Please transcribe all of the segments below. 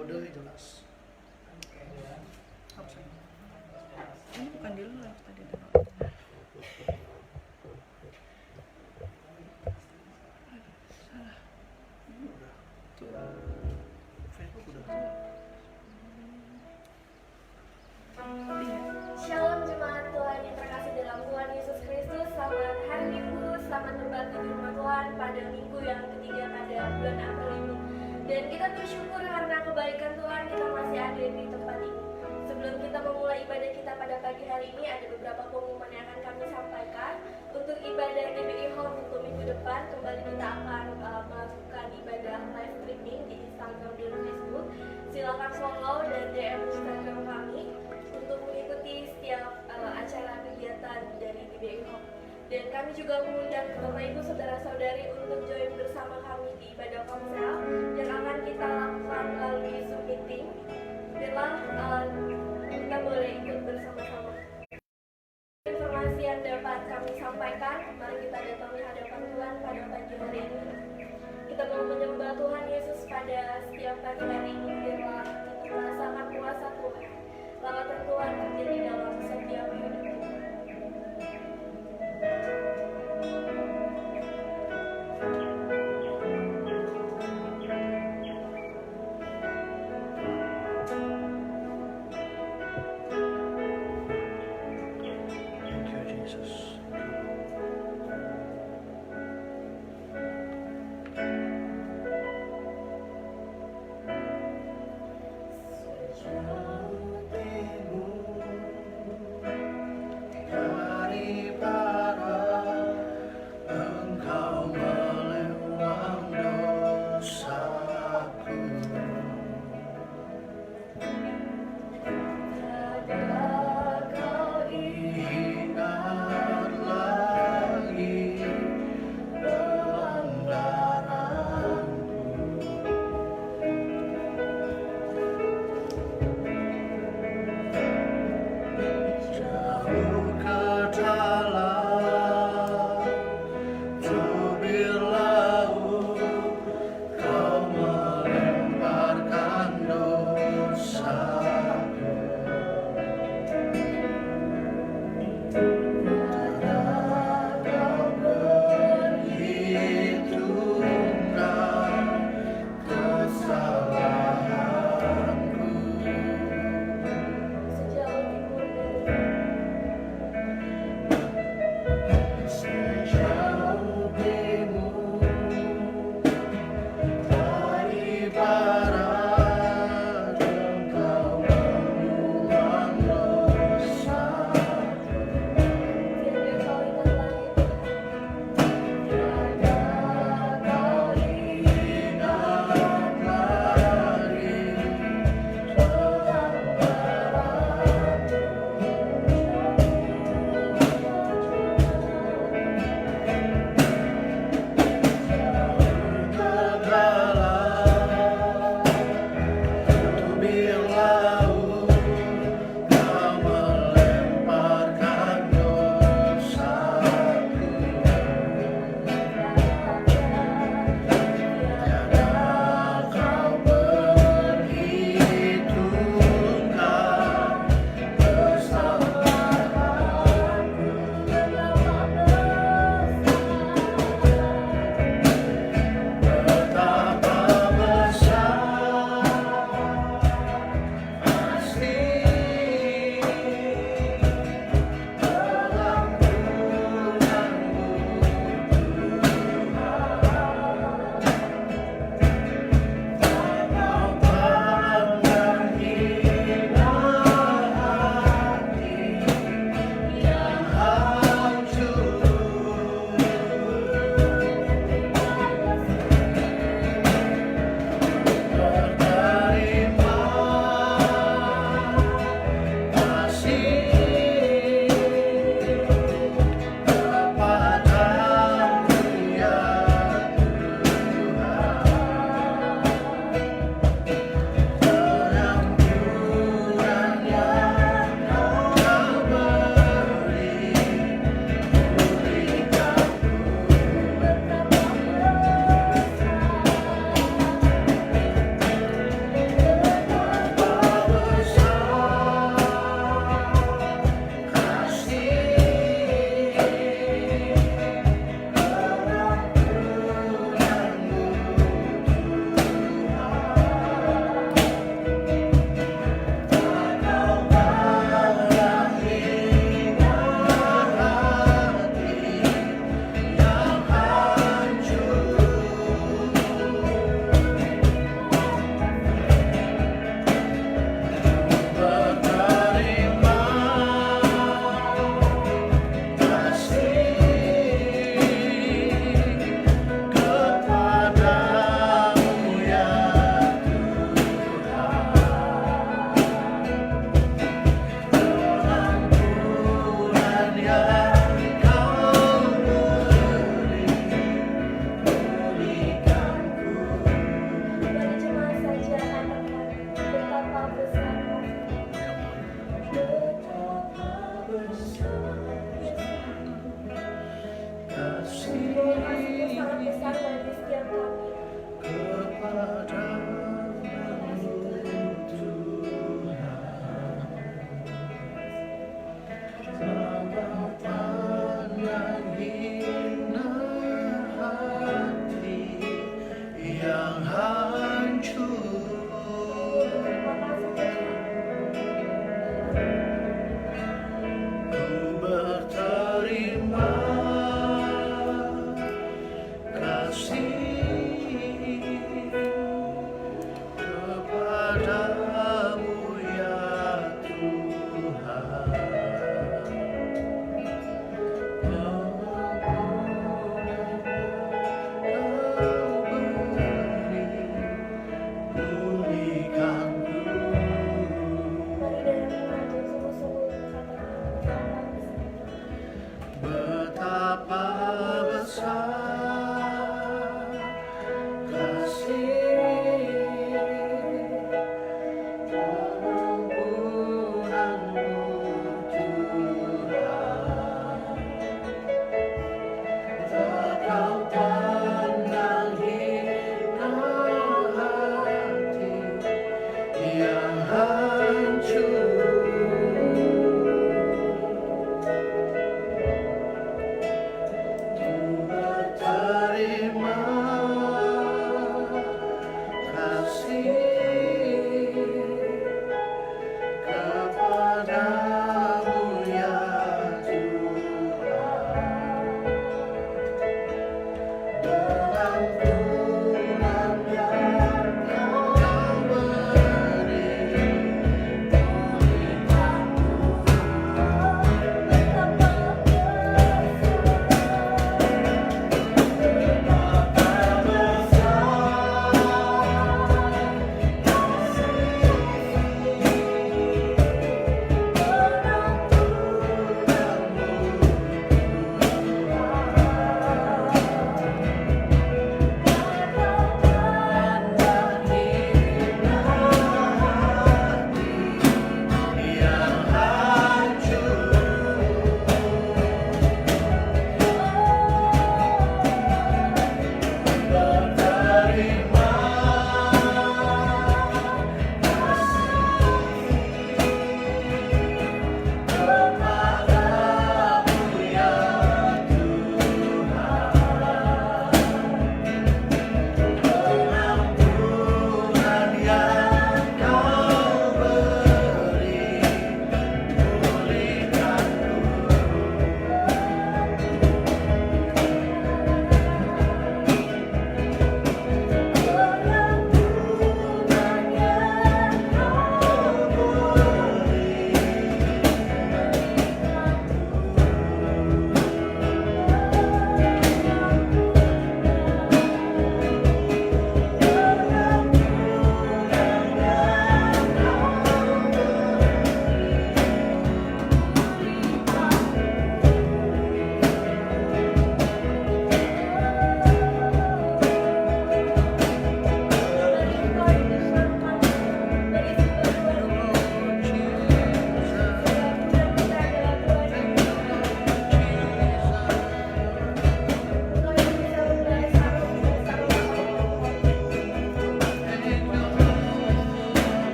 kode jelas. Absen. Ini bukan di live tadi. Salah. Udah. Tuh. Facebook udah. Iya. Shalom jemaat Tuhan yang terkasih dalam Tuhan Yesus Kristus. Selamat hari Minggu, selamat berbakti di rumah Tuhan pada minggu yang ketiga pada bulan April ini. Dan kita bersyukur karena kebaikan Tuhan kita masih ada di tempat ini. Sebelum kita memulai ibadah kita pada pagi hari ini, ada beberapa pengumuman yang akan kami sampaikan. Untuk ibadah GBI Home untuk minggu depan, kembali kita akan melakukan ibadah live streaming di Instagram dan Facebook. Silakan follow dan DM Instagram kami untuk mengikuti setiap acara kegiatan dari GBI Home. Dan kami juga mengundang Bapak Ibu Saudara-saudari untuk join bersama kami di ibadah konsel yang akan kita lakukan melalui Zoom meeting. Biarlah kita boleh ikut bersama-sama. Informasi yang dapat kami sampaikan, mari kita datangi hadapan Tuhan pada pagi hari ini. Kita mau menyembah Tuhan Yesus pada setiap pagi hari ini. Biarlah kita merasakan kuasa Tuhan. Lawatan Tuhan terjadi dalam setiap hidup kita. Thank you Jesus. Dari para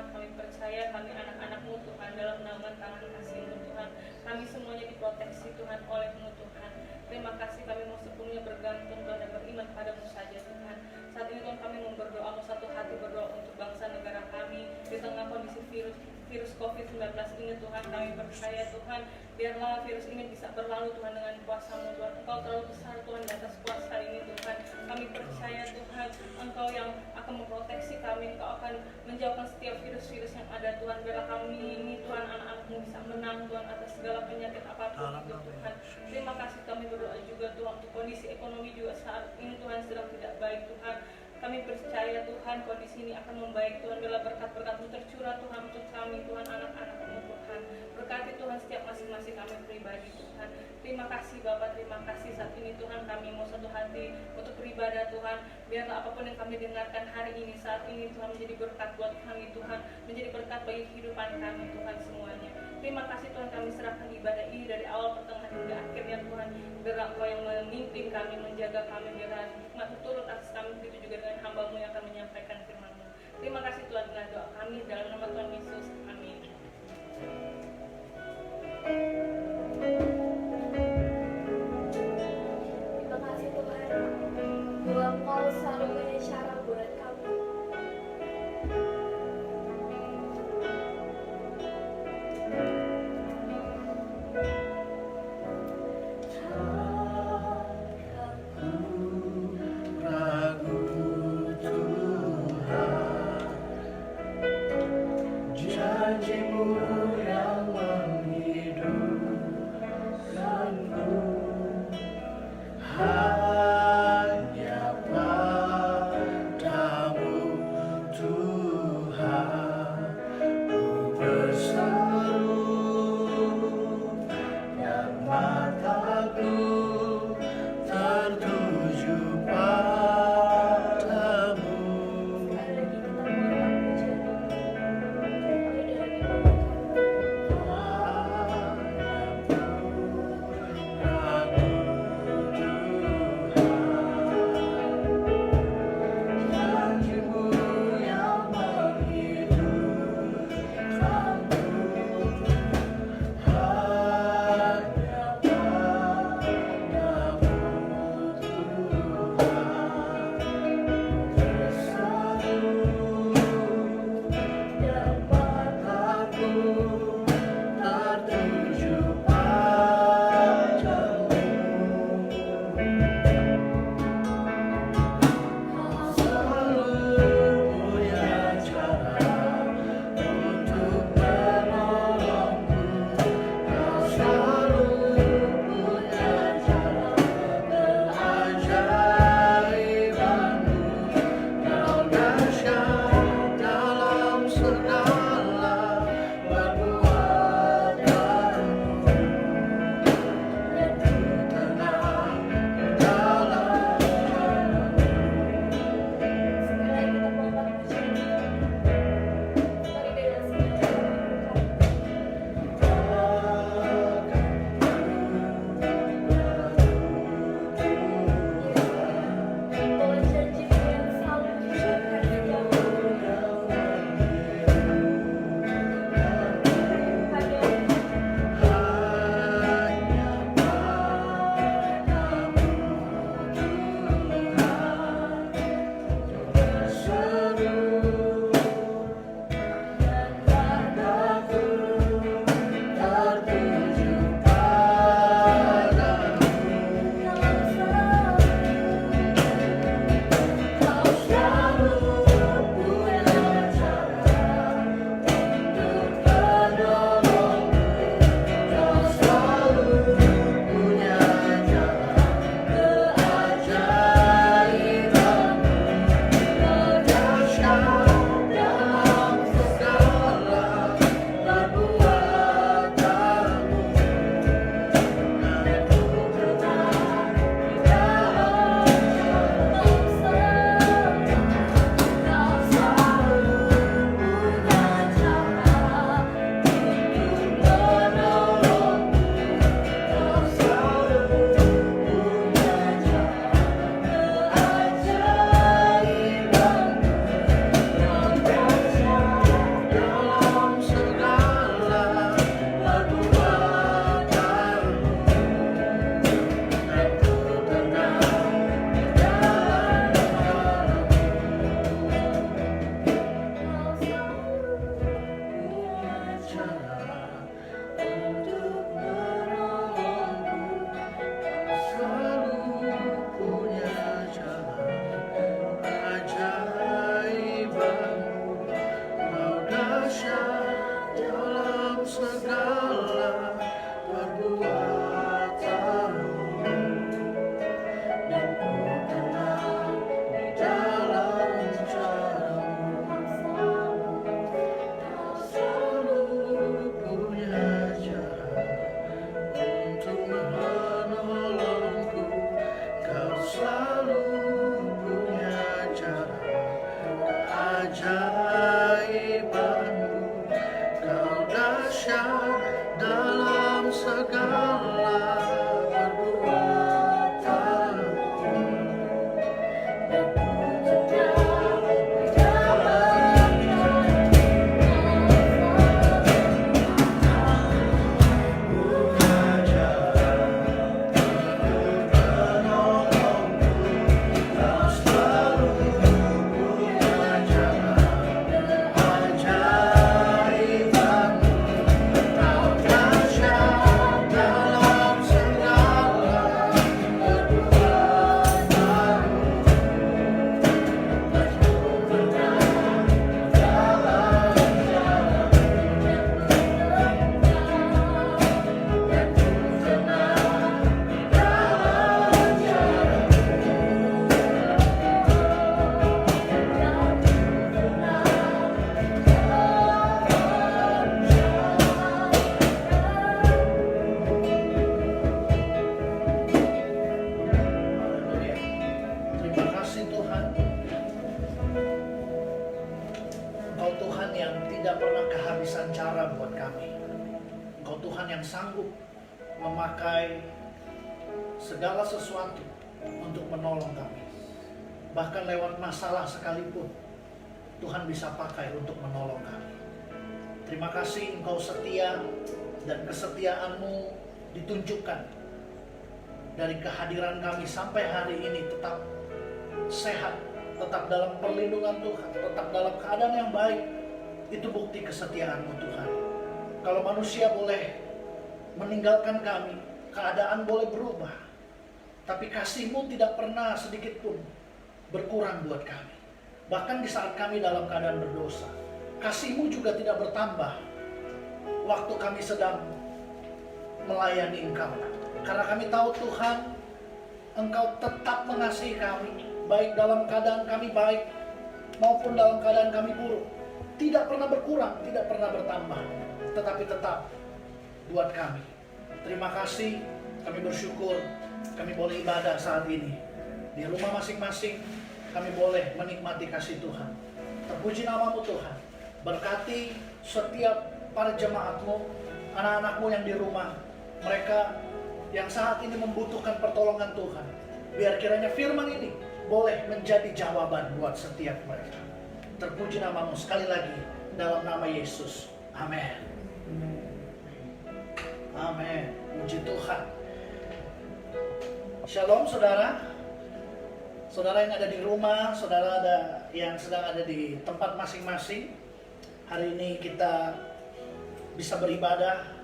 Tuhan. Kami percaya kami anak-anak-Mu Tuhan dalam naungan tangan kasih-Mu Tuhan. Kami semuanya diproteksi Tuhan oleh-Mu Tuhan. Terima kasih kami mau sepenuhnya bergantung Tuhan dan beriman padamu saja Tuhan. Saat ini Tuhan kami mau berdoa, mau satu hati berdoa untuk bangsa negara kami di tengah kondisi virus COVID-19 ini Tuhan. Kami percaya Tuhan, biarlah virus ini bisa berlalu Tuhan dengan kuasa-Mu Tuhan. Engkau terlalu besar Tuhan di atas kuasa ini Tuhan. Kami percaya Tuhan, Engkau yang akan memproteksi kami, Engkau akan menjauhkan setiap virus-virus yang ada Tuhan. Biarlah kami ini Tuhan, anak-anak-Mu bisa menang Tuhan atas segala penyakit apapun itu Tuhan. Terima kasih kami berdoa juga Tuhan untuk kondisi ekonomi juga saat ini Tuhan sedang tidak baik Tuhan. Kami percaya Tuhan kondisi ini akan membaik Tuhan. Bila berkat-berkat-Mu tercurah Tuhan untuk kami Tuhan, anak-anak-Mu Tuhan. Berkati Tuhan setiap masing-masing kami pribadi Tuhan. Terima kasih Bapak, terima kasih saat ini Tuhan kami mau satu hati untuk beribadah Tuhan. Biarlah apapun yang kami dengarkan hari ini, saat ini Tuhan menjadi berkat buat kami Tuhan. Menjadi berkat bagi kehidupan kami Tuhan semuanya. Terima kasih Tuhan kami serahkan ibadah ini dari awal pertengahan hingga akhirnya Tuhan. Biarlah Engkau yang memimpin kami, menjaga kami, biarlah hikmat turun atas kami, begitu juga dengan hamba-Mu yang akan menyampaikan firman-Mu. Terima kasih Tuhan, dengan doa kami dalam nama Tuhan Yesus. Amin. Terima kasih Tuhan, bahwa Engkau selalu punya cara buat kami. Ragu Tuhan, janji-Mu yang segala perbuatanmu, dan ku tenang di dalam caramu. Kau selalu punya cara untuk menolongku. Kau selalu punya cara keajaibanmu. Kau dahsyat dalam segala perbuatanmu, dan ku tenang di dalam punya cara menolongku. Kau selalu punya cara keajaibanmu. Kau dahsyat dalam segala perbuatanmu, dan ku tenang dalam Haleluya. Terima kasih Tuhan. Engkau Tuhan yang tidak pernah kehabisan cara buat kami. Engkau Tuhan yang sanggup memakai segala sesuatu untuk menolong kami. Bahkan lewat masalah sekalipun, Tuhan bisa pakai untuk menolong kami. Terima kasih Engkau setia, dan kesetiaan-Mu ditunjukkan dari kehadiran kami sampai hari ini tetap sehat, tetap dalam perlindungan Tuhan, tetap dalam keadaan yang baik. Itu bukti kesetiaan-Mu Tuhan. Kalau manusia boleh meninggalkan kami, keadaan boleh berubah, tapi kasih-Mu tidak pernah sedikit pun berkurang buat kami. Bahkan di saat kami dalam keadaan berdosa, kasih-Mu juga tidak bertambah waktu kami sedang melayani Engkau. Karena kami tahu Tuhan, Engkau tetap mengasihi kami, baik dalam keadaan kami baik maupun dalam keadaan kami buruk. Tidak pernah berkurang, tidak pernah bertambah, tetapi tetap buat kami. Terima kasih, kami bersyukur kami boleh ibadah saat ini. Di rumah masing-masing kami boleh menikmati kasih Tuhan. Terpuji nama-Mu Tuhan. Berkati setiap para jemaat-Mu, anak-anak-Mu yang di rumah, mereka yang saat ini membutuhkan pertolongan Tuhan. Biar kiranya firman ini boleh menjadi jawaban buat setiap mereka. Terpuji nama-Mu sekali lagi dalam nama Yesus. Amin. Amin. Puji Tuhan. Shalom saudara. Saudara yang ada di rumah, saudara yang sedang ada di tempat masing-masing. Hari ini kita bisa beribadah,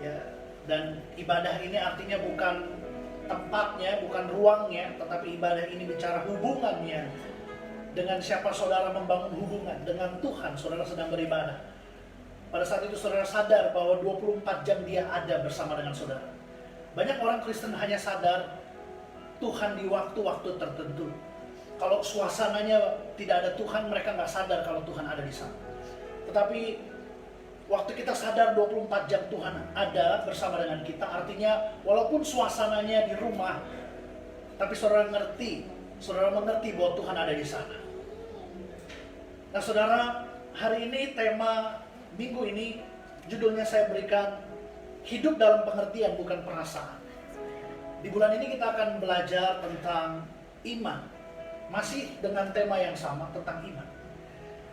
ya. Dan ibadah ini artinya bukan tempatnya, bukan ruangnya, tetapi ibadah ini bicara hubungannya. Dengan siapa saudara membangun hubungan, dengan Tuhan saudara sedang beribadah. Pada saat itu saudara sadar bahwa 24 jam Dia ada bersama dengan saudara. Banyak orang Kristen hanya sadar Tuhan di waktu-waktu tertentu. Kalau suasananya tidak ada Tuhan, mereka nggak sadar kalau Tuhan ada di sana. Tetapi waktu kita sadar 24 jam Tuhan ada bersama dengan kita, artinya walaupun suasananya di rumah, tapi saudara mengerti bahwa Tuhan ada di sana. Nah saudara, hari ini tema minggu ini judulnya saya berikan hidup dalam pengertian bukan perasaan. Di bulan ini kita akan belajar tentang iman, masih dengan tema yang sama tentang iman.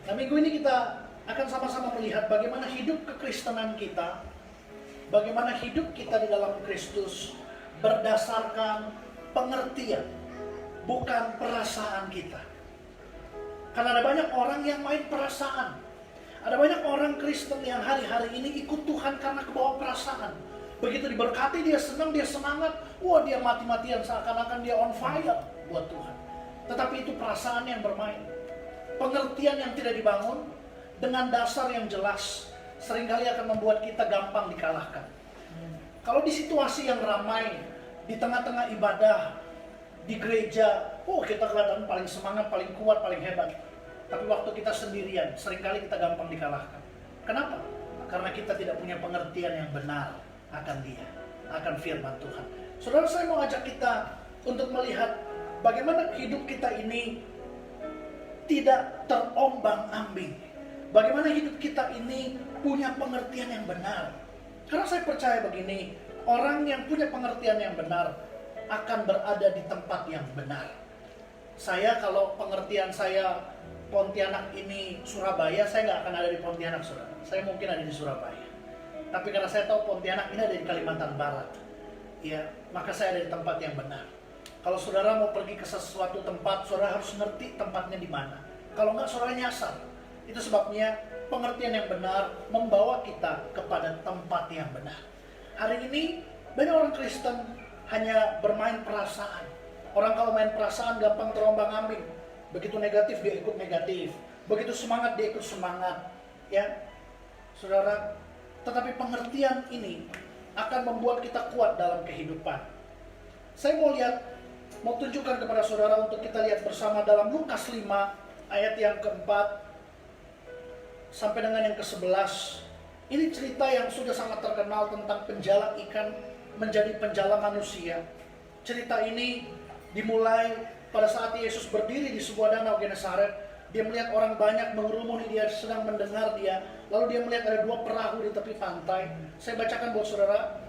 Nah minggu ini kita akan sama-sama melihat bagaimana hidup kekristenan kita, bagaimana hidup kita di dalam Kristus berdasarkan pengertian, bukan perasaan kita. Karena ada banyak orang yang main perasaan. Ada banyak orang Kristen yang hari-hari ini ikut Tuhan karena kebawa perasaan. Begitu diberkati dia senang, dia semangat, wah dia mati-matian seakan-akan dia on fire buat Tuhan. Tetapi itu perasaan yang bermain. Pengertian yang tidak dibangun dengan dasar yang jelas, seringkali akan membuat kita gampang dikalahkan. Kalau di situasi yang ramai, di tengah-tengah ibadah, di gereja, kita kelihatan paling semangat, paling kuat, paling hebat. Tapi waktu kita sendirian, seringkali kita gampang dikalahkan. Kenapa? Karena kita tidak punya pengertian yang benar akan Dia, akan firman Tuhan. Saudara, saya mau ajak kita untuk melihat bagaimana hidup kita ini tidak terombang-ambing. Bagaimana hidup kita ini punya pengertian yang benar. Karena saya percaya begini, orang yang punya pengertian yang benar akan berada di tempat yang benar. Saya, kalau pengertian saya Pontianak ini Surabaya, saya nggak akan ada di Pontianak, saudara. Saya mungkin ada di Surabaya. Tapi karena saya tahu Pontianak ini ada di Kalimantan Barat, ya, maka saya ada di tempat yang benar. Kalau saudara mau pergi ke sesuatu tempat, saudara harus ngerti tempatnya di mana. Kalau nggak, saudara nyasar. Itu sebabnya pengertian yang benar membawa kita kepada tempat yang benar. Hari ini banyak orang Kristen hanya bermain perasaan. Orang kalau main perasaan gampang terombang-ambing. Begitu negatif dia ikut negatif, begitu semangat dia ikut semangat, ya, saudara. Tetapi pengertian ini akan membuat kita kuat dalam kehidupan. Saya mau tunjukkan kepada saudara untuk kita lihat bersama dalam Lukas 5 ayat yang keempat sampai dengan yang ke-11. Ini cerita yang sudah sangat terkenal tentang penjala ikan menjadi penjala manusia. Cerita ini dimulai pada saat Yesus berdiri di sebuah danau Genesaret. Dia melihat orang banyak mengerumuni dia, sedang mendengar dia. Lalu dia melihat ada 2 perahu di tepi pantai. Saya bacakan buat saudara.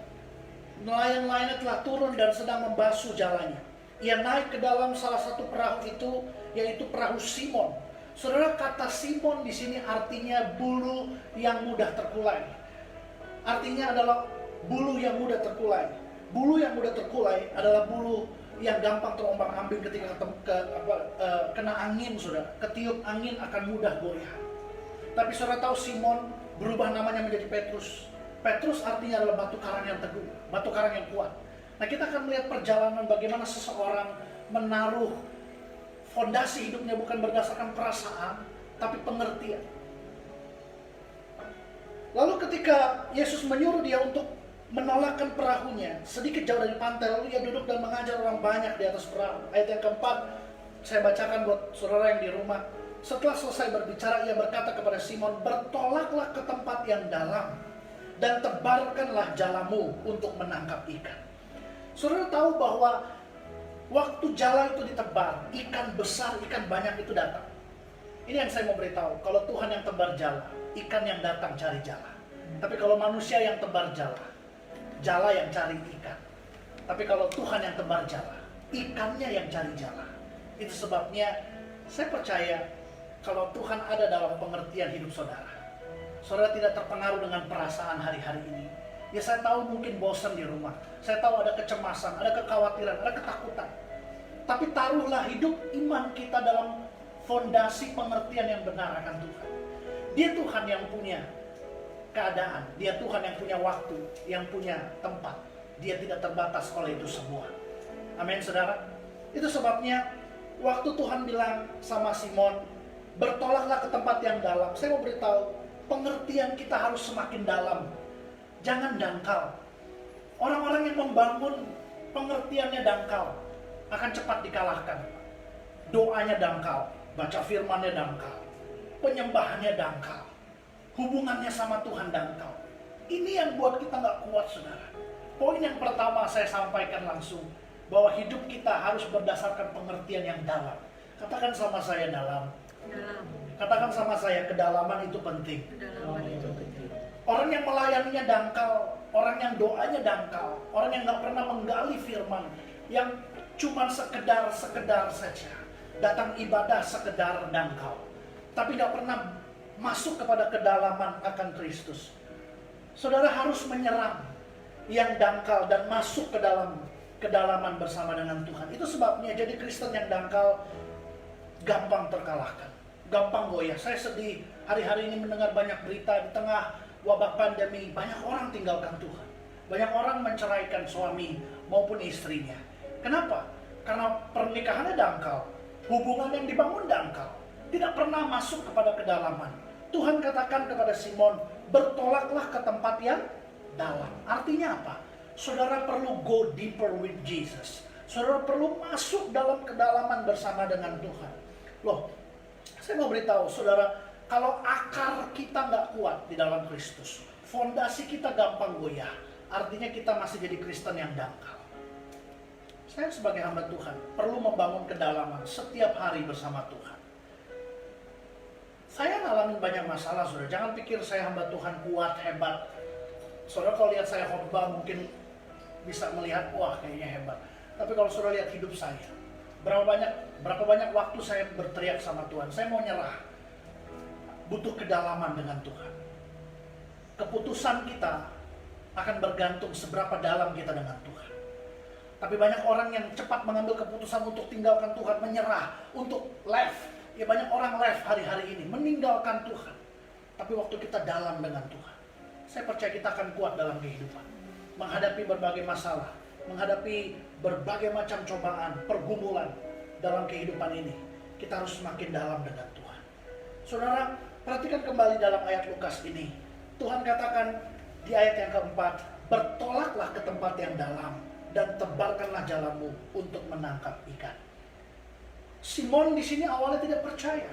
Nelayan-nelayannya telah turun dan sedang membasuh jalannya. Ia naik ke dalam salah satu perahu itu, yaitu perahu Simon. Saudara, kata Simon di sini artinya bulu yang mudah terkulai. Artinya adalah bulu yang mudah terkulai. Bulu yang mudah terkulai adalah bulu yang gampang terombang-ambing ketika kena angin, saudara. Ketiup angin akan mudah goyah. Tapi saudara tahu Simon berubah namanya menjadi Petrus. Petrus artinya adalah batu karang yang teguh, batu karang yang kuat. Nah, kita akan melihat perjalanan bagaimana seseorang menaruh fondasi hidupnya bukan berdasarkan perasaan, tapi pengertian. Lalu ketika Yesus menyuruh dia untuk menolakkan perahunya sedikit jauh dari pantai, lalu ia duduk dan mengajar orang banyak di atas perahu. Ayat yang keempat saya bacakan buat saudara yang di rumah. Setelah selesai berbicara, ia berkata kepada Simon, "Bertolaklah ke tempat yang dalam dan tebarkanlah jalamu untuk menangkap ikan." Saudara tahu bahwa waktu jala itu ditebar, ikan besar, ikan banyak itu datang. Ini yang saya mau beritahu, kalau Tuhan yang tebar jala, ikan yang datang cari jala. Tapi kalau manusia yang tebar jala, jala yang cari ikan. Tapi kalau Tuhan yang tebar jala, ikannya yang cari jala. Itu sebabnya saya percaya kalau Tuhan ada dalam pengertian hidup saudara, saudara tidak terpengaruh dengan perasaan hari-hari ini. Ya, saya tahu mungkin bosan di rumah, saya tahu ada kecemasan, ada kekhawatiran, ada ketakutan. Tapi taruhlah hidup iman kita dalam fondasi pengertian yang benar akan Tuhan. Dia Tuhan yang punya keadaan, dia Tuhan yang punya waktu, yang punya tempat. Dia tidak terbatas oleh itu semua. Amin, saudara. Itu sebabnya waktu Tuhan bilang sama Simon, "Bertolaklah ke tempat yang dalam." Saya mau beritahu, pengertian kita harus semakin dalam. Jangan dangkal. Orang-orang yang membangun pengertiannya dangkal akan cepat dikalahkan. Doanya dangkal, baca firmannya dangkal, penyembahannya dangkal, hubungannya sama Tuhan dangkal. Ini yang buat kita nggak kuat, saudara. Poin yang pertama saya sampaikan langsung, bahwa hidup kita harus berdasarkan pengertian yang dalam. Katakan sama saya dalam. Dalam. Katakan sama saya, kedalaman itu penting. Kedalaman itu penting. Orang yang melayaninya dangkal, orang yang doanya dangkal, orang yang nggak pernah menggali firman, yang cuma sekedar saja, datang ibadah sekedar dangkal, tapi nggak pernah masuk kepada kedalaman akan Kristus. Saudara harus menyerang yang dangkal dan masuk ke dalam kedalaman bersama dengan Tuhan. Itu sebabnya jadi Kristen yang dangkal gampang terkalahkan, gampang goyah. Saya sedih hari-hari ini mendengar banyak berita di tengah wabah pandemi, banyak orang tinggalkan Tuhan. Banyak orang menceraikan suami maupun istrinya. Kenapa? Karena pernikahannya dangkal, hubungan yang dibangun dangkal, tidak pernah masuk kepada kedalaman. Tuhan katakan kepada Simon, bertolaklah ke tempat yang dalam. Artinya apa? Saudara perlu go deeper with Jesus. Saudara perlu masuk dalam kedalaman bersama dengan Tuhan. Loh, saya mau beritahu saudara, kalau akar kita nggak kuat di dalam Kristus, fondasi kita gampang goyah. Artinya kita masih jadi Kristen yang dangkal. Saya sebagai hamba Tuhan perlu membangun kedalaman setiap hari bersama Tuhan. Saya ngalamin banyak masalah, saudara. Jangan pikir saya hamba Tuhan kuat, hebat. Saudara kalau lihat saya khotbah mungkin bisa melihat, wah kayaknya hebat. Tapi kalau saudara lihat hidup saya, berapa banyak waktu saya berteriak sama Tuhan, saya mau nyerah. Butuh kedalaman dengan Tuhan. Keputusan kita akan bergantung seberapa dalam kita dengan Tuhan. Tapi banyak orang yang cepat mengambil keputusan untuk tinggalkan Tuhan, menyerah, untuk left. Ya banyak orang left hari-hari ini, meninggalkan Tuhan. Tapi waktu kita dalam dengan Tuhan, saya percaya kita akan kuat dalam kehidupan. Menghadapi berbagai masalah, menghadapi berbagai macam cobaan, pergumulan dalam kehidupan ini. Kita harus semakin dalam dengan Tuhan. Saudara, perhatikan kembali dalam ayat Lukas ini. Tuhan katakan di ayat yang keempat, bertolaklah ke tempat yang dalam dan tebarkanlah jalanmu untuk menangkap ikan. Simon di sini awalnya tidak percaya.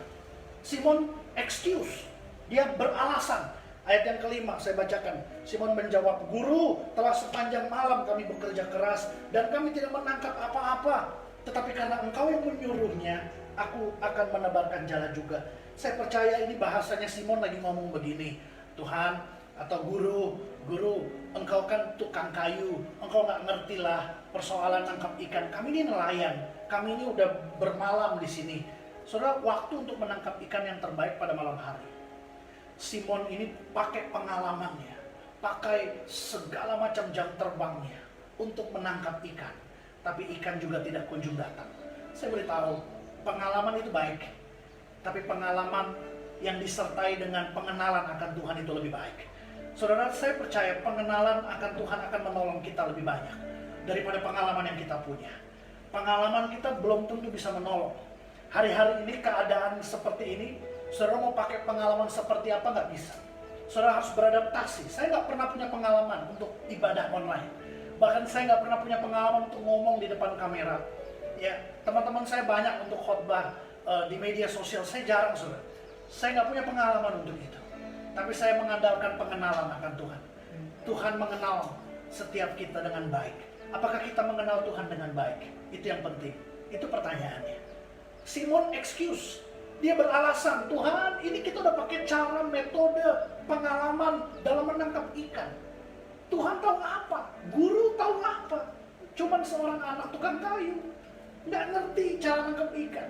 Simon excuse, dia beralasan. Ayat yang kelima saya bacakan. Simon menjawab, "Guru, telah sepanjang malam kami bekerja keras dan kami tidak menangkap apa-apa. Tetapi karena engkau yang menyuruhnya, aku akan menebarkan jala juga." Saya percaya ini bahasanya Simon lagi ngomong begini, "Tuhan atau guru, engkau kan tukang kayu, engkau nggak ngerti lah persoalan nangkap ikan. Kami ini nelayan, kami ini udah bermalam di sini." Saudara, waktu untuk menangkap ikan yang terbaik pada malam hari. Simon ini pakai pengalamannya, pakai segala macam jam terbangnya untuk menangkap ikan. Tapi ikan juga tidak kunjung datang. Saya beritahu, pengalaman itu baik. Tapi pengalaman yang disertai dengan pengenalan akan Tuhan itu lebih baik. Saudara, saya percaya pengenalan akan Tuhan akan menolong kita lebih banyak daripada pengalaman yang kita punya. Pengalaman kita belum tentu bisa menolong. Hari-hari ini keadaan seperti ini, saudara mau pakai pengalaman seperti apa nggak bisa. Saudara harus beradaptasi. Saya nggak pernah punya pengalaman untuk ibadah online. Bahkan saya nggak pernah punya pengalaman untuk ngomong di depan kamera. Ya, teman-teman saya banyak untuk khotbah di media sosial. Saya jarang, saudara. Saya nggak punya pengalaman untuk itu. Tapi saya mengandalkan pengenalan akan Tuhan. Tuhan mengenal setiap kita dengan baik. Apakah kita mengenal Tuhan dengan baik? Itu yang penting. Itu pertanyaannya. Simon excuse. Dia beralasan, "Tuhan, ini kita udah pakai cara, metode, pengalaman dalam menangkap ikan. Tuhan tahu apa? Guru tahu apa? Cuman seorang anak tukang kayu. Nggak ngerti cara menangkap ikan."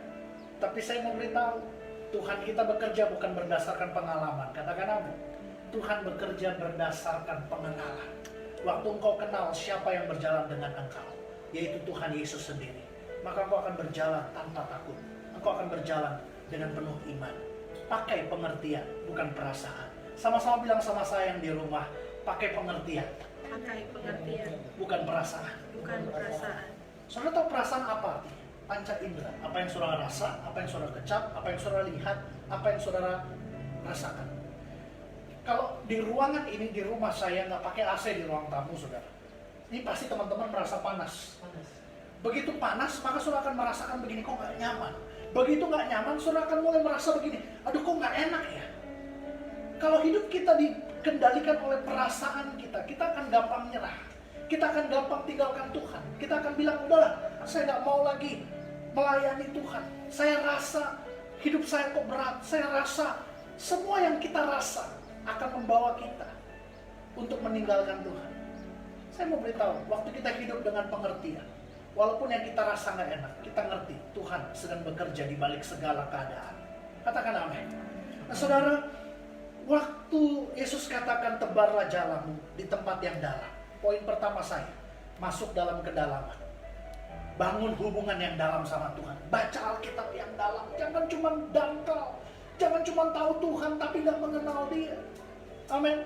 Tapi saya mau beritahu, Tuhan kita bekerja bukan berdasarkan pengalaman. Katakan amin. Tuhan bekerja berdasarkan pengenalan. Waktu engkau kenal siapa yang berjalan dengan engkau, yaitu Tuhan Yesus sendiri, maka engkau akan berjalan tanpa takut. Engkau akan berjalan dengan penuh iman. Pakai pengertian, bukan perasaan. Sama-sama bilang sama saya yang di rumah, pakai pengertian. Pakai pengertian, Bukan perasaan. bukan perasaan. Saudara tahu perasaan apa artinya? Panca indera. Apa yang saudara rasa, apa yang saudara kecap, apa yang saudara lihat, apa yang saudara rasakan. Kalau di ruangan ini, di rumah saya nggak pakai AC di ruang tamu, saudara. Ini pasti teman-teman merasa panas. Begitu panas, maka saudara akan merasakan begini, kok nggak nyaman. Begitu nggak nyaman, saudara akan mulai merasa begini, aduh kok nggak enak ya. Kalau hidup kita dikendalikan oleh perasaan kita akan gampang nyerah. Kita akan gampang tinggalkan Tuhan. Kita akan bilang, udahlah, saya nggak mau lagi melayani Tuhan. Saya rasa hidup saya kok berat. Saya rasa semua yang kita rasa akan membawa kita untuk meninggalkan Tuhan. Saya mau beritahu, waktu kita hidup dengan pengertian, walaupun yang kita rasa nggak enak, kita ngerti Tuhan sedang bekerja di balik segala keadaan. Katakan amin. Nah saudara, waktu Yesus katakan tebarlah jalanmu di tempat yang dalam. Poin pertama saya, masuk dalam kedalaman. Bangun hubungan yang dalam sama Tuhan. Baca Alkitab yang dalam. Jangan cuma dangkal. Jangan cuma tahu Tuhan tapi nggak mengenal Dia. Amin.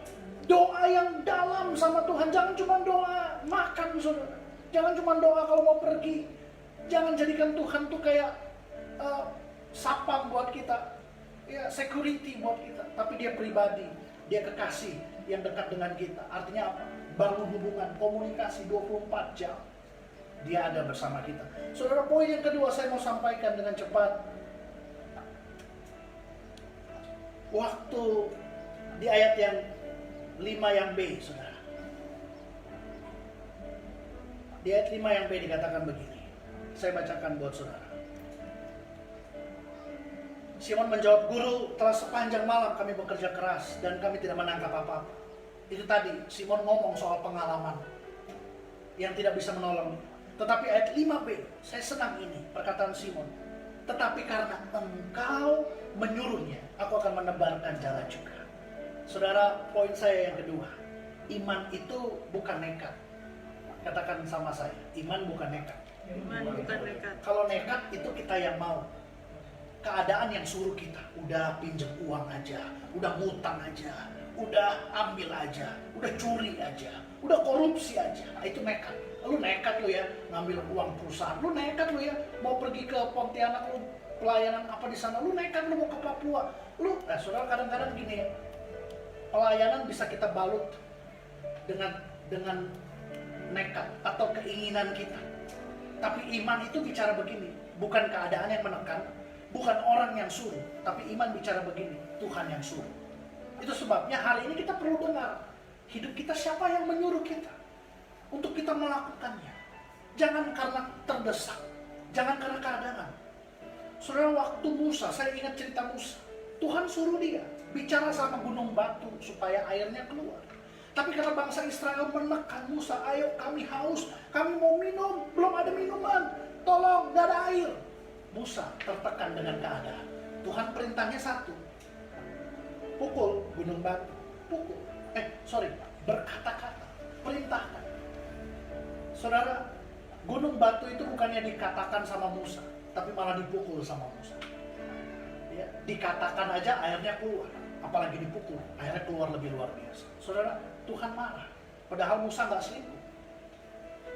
Doa yang dalam sama Tuhan. Jangan cuma doa makan, saudara. Jangan cuma doa kalau mau pergi. Jangan jadikan Tuhan tuh kayak sapam buat kita, ya security buat kita. Tapi Dia pribadi. Dia kekasih yang dekat dengan kita. Artinya apa? Bangun hubungan, komunikasi 24 jam. Dia ada bersama kita. Saudara, poin yang kedua saya mau sampaikan dengan cepat. Waktu di ayat yang 5 yang B, saudara. Di ayat 5 yang B dikatakan begini. Saya bacakan buat saudara. Simon menjawab, "Guru, telah sepanjang malam kami bekerja keras dan kami tidak menangkap apa-apa." Itu tadi, Simon ngomong soal pengalaman yang tidak bisa menolong. Tetapi ayat 5b, saya senang ini, perkataan Simon. Tetapi karena engkau menyuruhnya, aku akan menebarkan jala juga. Saudara, poin saya yang kedua. Iman itu bukan nekat. Katakan sama saya, iman bukan nekat. Iman bukan nekat. Kalau nekat itu kita yang mau. Keadaan yang suruh kita, udah pinjam uang aja, udah ngutang aja, udah ambil aja, udah curi aja, udah korupsi aja. Nah, itu nekat. Lu nekat lu ya ngambil uang perusahaan, lu nekat lu ya mau pergi ke Pontianak, lu pelayanan apa di sana, lu nekat lu mau ke Papua. Saudara, kadang-kadang gini ya, pelayanan bisa kita balut dengan nekat atau keinginan kita. Tapi iman itu bicara begini, bukan keadaan yang menekan, bukan orang yang suruh, tapi iman bicara begini, Tuhan yang suruh. Itu sebabnya hari ini kita perlu dengar, hidup kita siapa yang menyuruh kita untuk kita melakukannya. Jangan karena terdesak, jangan karena keadaan. Saudara, waktu Musa, saya ingat cerita Musa, Tuhan suruh dia bicara sama gunung batu supaya airnya keluar. Tapi karena bangsa Israel menekan Musa, "Ayo, kami haus, kami mau minum, belum ada minuman, tolong, gak ada air." Musa tertekan dengan keadaan. Tuhan perintahnya satu, pukul gunung batu, berkata-kata, perintahkan. Saudara, gunung batu itu bukannya dikatakan sama Musa, tapi malah dipukul sama Musa. Ya, dikatakan aja airnya keluar, apalagi dipukul, airnya keluar lebih luar biasa. Saudara, Tuhan marah, padahal Musa gak selingkuh.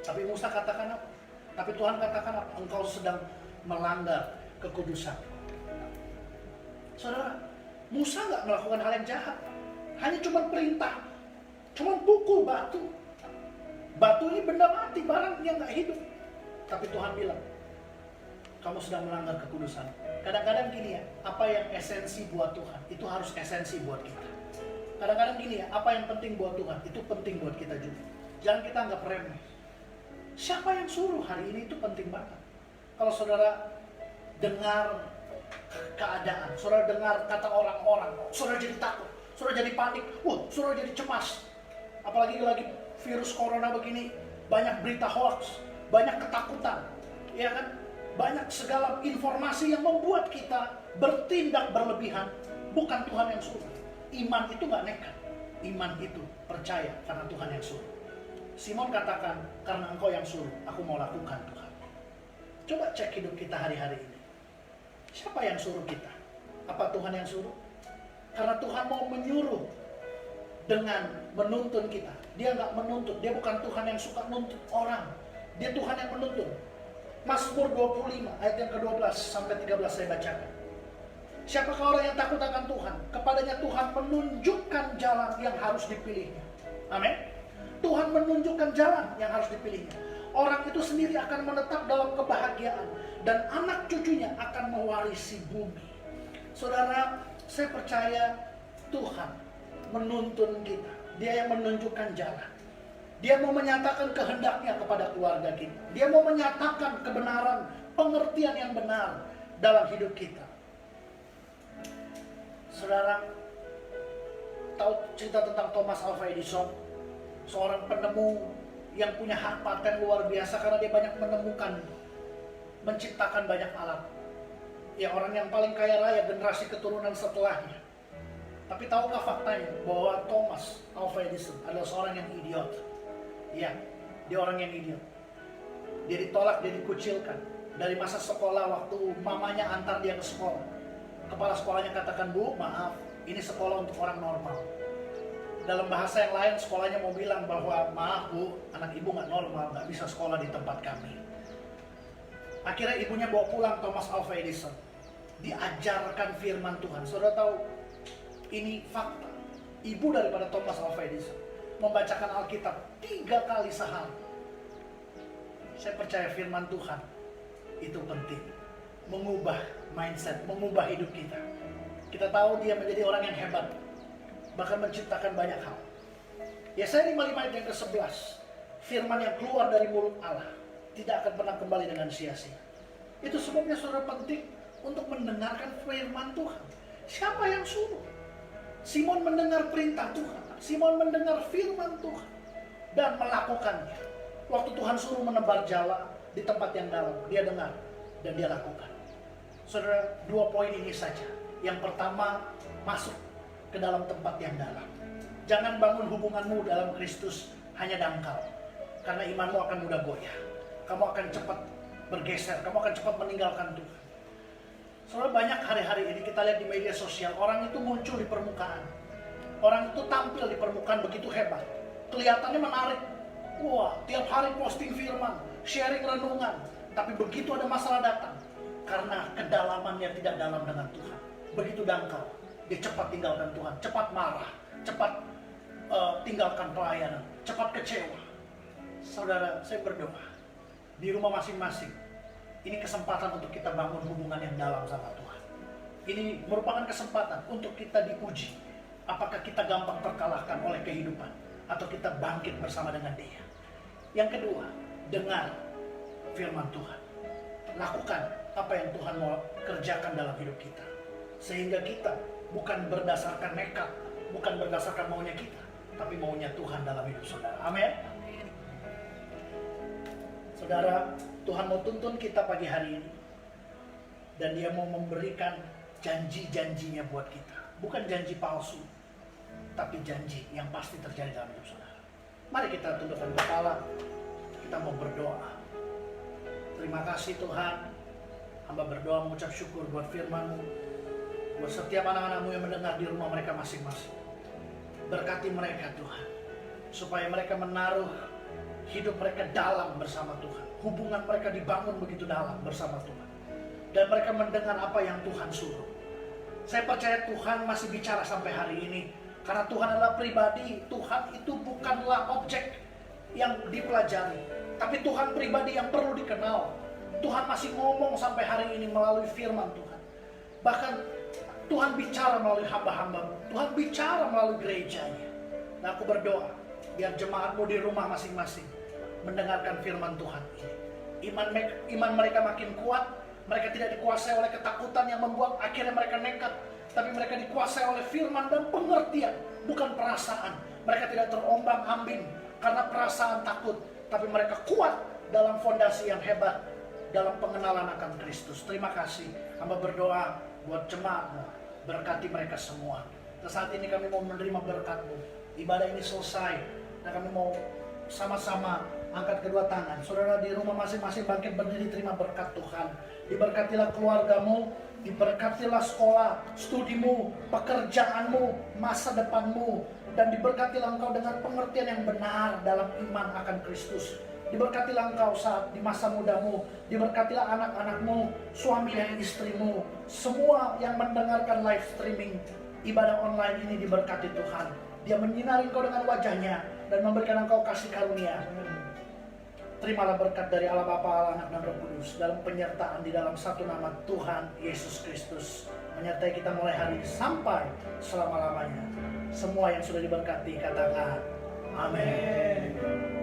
Tapi Musa katakan apa? Tapi Tuhan katakan apa? Engkau sedang melanggar kekudusan. Saudara, Musa gak melakukan hal yang jahat, hanya cuma perintah, cuma pukul batu. Batu ini benda mati, barang yang gak hidup. Tapi Tuhan bilang, kamu sedang melanggar kekudusan. Kadang-kadang gini ya, apa yang esensi buat Tuhan, itu harus esensi buat kita. Kadang-kadang gini ya, apa yang penting buat Tuhan, itu penting buat kita juga. Jangan kita anggap remeh. Siapa yang suruh hari ini itu penting banget. Kalau saudara dengar keadaan, saudara dengar kata orang-orang, saudara jadi takut, saudara jadi panik, saudara jadi cemas. Apalagi lagi virus corona begini, banyak berita hoax, banyak ketakutan, ya kan? Banyak segala informasi yang membuat kita bertindak berlebihan. Bukan Tuhan yang suruh. Iman itu gak nekat. Iman itu percaya karena Tuhan yang suruh. Simon katakan, karena engkau yang suruh, aku mau lakukan Tuhan. Coba cek hidup kita hari-hari ini. Siapa yang suruh kita? Apa Tuhan yang suruh? Karena Tuhan mau menyuruh dengan menuntun kita. Dia gak menuntut, dia bukan Tuhan yang suka nuntut orang. Dia Tuhan yang menuntun. Mazmur 25 ayat yang ke-12 sampai 13 saya bacakan. Siapakah orang yang takut akan Tuhan? Kepadanya Tuhan menunjukkan jalan yang harus dipilihnya. Amin. Tuhan menunjukkan jalan yang harus dipilihnya. Orang itu sendiri akan menetap dalam kebahagiaan dan anak cucunya akan mewarisi bumi. Saudara, saya percaya Tuhan menuntun kita. Dia yang menunjukkan jalan. Dia mau menyatakan kehendaknya kepada keluarga kita. Dia mau menyatakan kebenaran, pengertian yang benar dalam hidup kita. Saudara, tahu cerita tentang Thomas Alva Edison? Seorang penemu yang punya hak paten luar biasa karena dia banyak menemukan, menciptakan banyak alat. Ya, orang yang paling kaya raya generasi keturunan setelahnya. Tapi tahukah faktanya bahwa Thomas Alva Edison adalah seorang yang idiot? Ya, dia orang yang idiot. Dia ditolak, dia dikucilkan. Dari masa sekolah, waktu mamanya antar dia ke sekolah, kepala sekolahnya katakan, "Bu, maaf, ini sekolah untuk orang normal." Dalam bahasa yang lain, sekolahnya mau bilang bahwa, "Maaf Bu, anak ibu gak normal, gak bisa sekolah di tempat kami." Akhirnya ibunya bawa pulang Thomas Alva Edison. Diajarkan firman Tuhan. Saudara tahu, ini fakta. ibu daripada Thomas Alva Edison, membacakan Alkitab 3 kali sehari. Saya percaya firman Tuhan itu penting, mengubah mindset, mengubah hidup kita. Kita tahu dia menjadi orang yang hebat, bahkan menciptakan banyak hal. Yesaya 55 ayat yang ke-11, firman yang keluar dari mulut Allah tidak akan pernah kembali dengan sia-sia. Itu sebabnya saudara penting untuk mendengarkan firman Tuhan. Siapa yang suruh? Simon mendengar perintah Tuhan, Simon mendengar firman Tuhan dan melakukannya. Waktu Tuhan suruh menebar jala di tempat yang dalam, dia dengar dan dia lakukan. Saudara, 2 poin ini saja. Yang pertama, masuk ke dalam tempat yang dalam. Jangan bangun hubunganmu dalam Kristus hanya dangkal, karena imanmu akan mudah goyah. Kamu akan cepat bergeser, kamu akan cepat meninggalkan Tuhan. Soalnya banyak hari-hari ini kita lihat di media sosial, orang itu muncul di permukaan. Orang itu tampil di permukaan begitu hebat. Kelihatannya menarik. Wah, tiap hari posting firman, sharing renungan. Tapi begitu ada masalah datang, karena kedalamannya tidak dalam dengan Tuhan, begitu dangkal, dia cepat tinggalkan Tuhan, cepat marah, cepat tinggalkan pelayanan, cepat kecewa. Saudara, saya berdoa di rumah masing-masing, ini kesempatan untuk kita bangun hubungan yang dalam sama Tuhan. Ini merupakan kesempatan untuk kita diuji, apakah kita gampang terkalahkan oleh kehidupan atau kita bangkit bersama dengan Dia. Yang kedua, dengar firman Tuhan, lakukan apa yang Tuhan mau kerjakan dalam hidup kita, sehingga kita bukan berdasarkan nekat, bukan berdasarkan maunya kita, tapi maunya Tuhan dalam hidup saudara. Amin. Saudara, Tuhan mau tuntun kita pagi hari ini, dan Dia mau memberikan janji-janjinya buat kita. Bukan janji palsu, tapi janji yang pasti terjadi dalam hidup saudara. Mari kita tundukkan kepala, kita mau berdoa. Terima kasih Tuhan, hamba berdoa mengucap syukur buat firman-Mu, buat setiap anak-anak-Mu yang mendengar di rumah mereka masing-masing. Berkati mereka Tuhan, supaya mereka menaruh hidup mereka dalam bersama Tuhan. Hubungan mereka dibangun begitu dalam bersama Tuhan. Dan mereka mendengar apa yang Tuhan suruh. Saya percaya Tuhan masih bicara sampai hari ini. Karena Tuhan adalah pribadi. Tuhan itu bukanlah objek yang dipelajari, tapi Tuhan pribadi yang perlu dikenal. Tuhan masih ngomong sampai hari ini melalui firman Tuhan. Bahkan Tuhan bicara melalui hamba-hamba. Tuhan bicara melalui gerejanya. Nah, aku berdoa biar jemaatmu di rumah masing-masing mendengarkan firman Tuhan ini. Iman mereka makin kuat. Mereka tidak dikuasai oleh ketakutan yang membuat akhirnya mereka nekat, tapi mereka dikuasai oleh firman dan pengertian, bukan perasaan. Mereka tidak terombang-ambing karena perasaan takut, tapi mereka kuat dalam fondasi yang hebat, dalam pengenalan akan Kristus. Terima kasih. Hamba berdoa buat jemaat-Mu, berkati mereka semua. Dan saat ini kami mau menerima berkat-Mu. Ibadah ini selesai, dan kami mau sama-sama angkat kedua tangan. Saudara di rumah masing-masing bangkit berdiri, terima berkat Tuhan. Diberkatilah keluargamu, diberkatilah sekolah, studimu, pekerjaanmu, masa depanmu, dan diberkatilah engkau dengan pengertian yang benar dalam iman akan Kristus. Diberkatilah engkau saat di masa mudamu, diberkatilah anak-anakmu, suami dan istrimu, semua yang mendengarkan live streaming ibadah online ini diberkati Tuhan. Dia menyinari engkau dengan wajahnya dan memberikan engkau kasih karunia. Terimalah berkat dari Allah Bapa, Allah Anak dan Roh Kudus dalam penyertaan di dalam satu nama Tuhan Yesus Kristus, menyertai kita mulai hari ini sampai selama-lamanya. Semua yang sudah diberkati katakan amin.